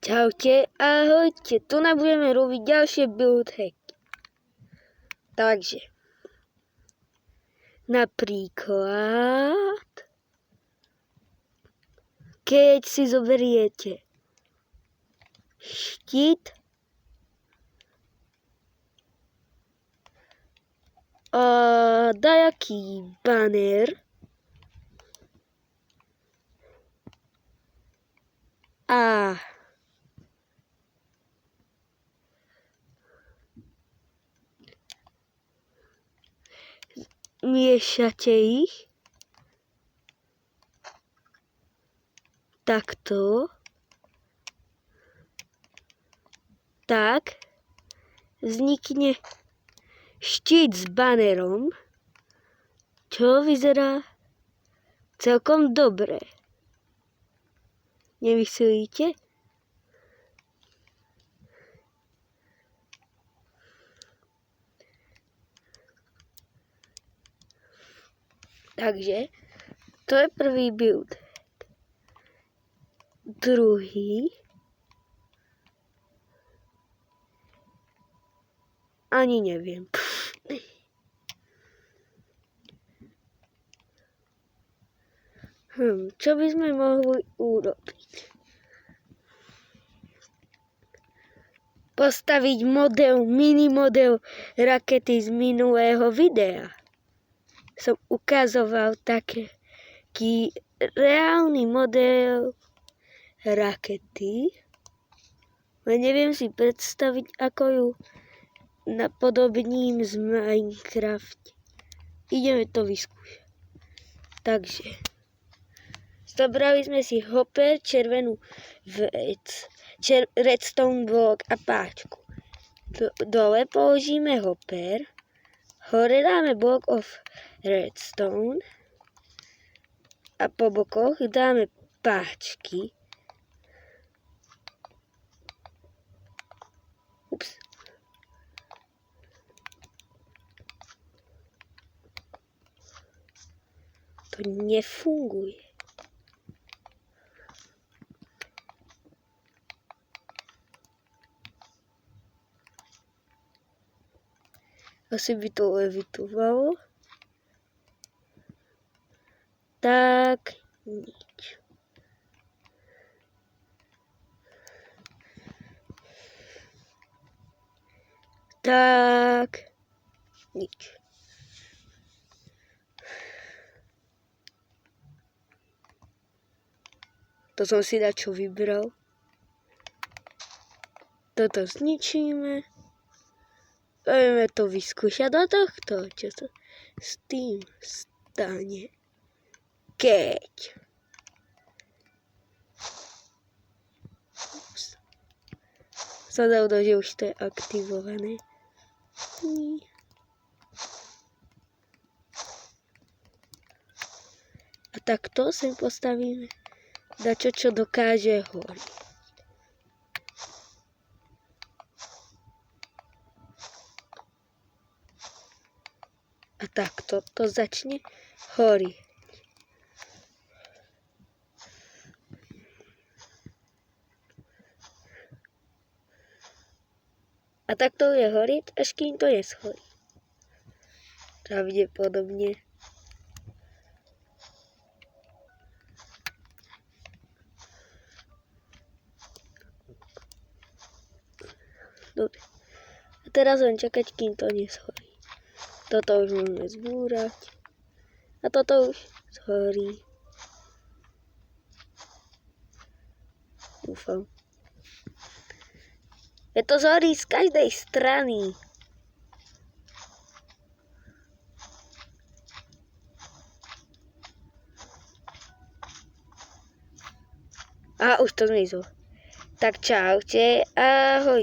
Čaute, ahojte, tu budeme robiť ďalšie build hacky. Takže, napríklad, keď si zoberiete štít a dajaký banner a miešate ich takto, tak vznikne štít s banerom, čo vyzerá celkom dobre. Nemyslíte? Takže, to je prvý build. Druhý. Ani neviem. Čo by sme mohli urobiť? Postaviť mini model rakety z minulého videa. Som ukazoval taký reálny model rakety, ale neviem si predstaviť, ako ju napodobním z Minecraft. Ideme to vyskúšať. Takže, zobrali sme si hopper, červenú vec, redstone block a páčku. Dole položíme hopper, hore dáme block of redstone a po bokoch dáme páčky. Ups. To nefunguje. Asi by to levitovalo. Tak nič. Tak nič. To som si dačo vybral. Toto zničíme. Poďme to vyskúšať do tohto, čo sa s tým stane. Keď sa dalo, že už to je aktivované. A takto sem postavíme dačo, čo dokáže horiť. A takto to začne horiť. A takto je horiť, až kým to neshorí. Pravdepodobne. Dobre. A teraz len čakať, kým to neshorí. Toto už môžeme zbúrať. A toto už zhorí. Dúfam. Je to zhorí z každej strany. A už to zmizlo. Tak čaute, ahoj.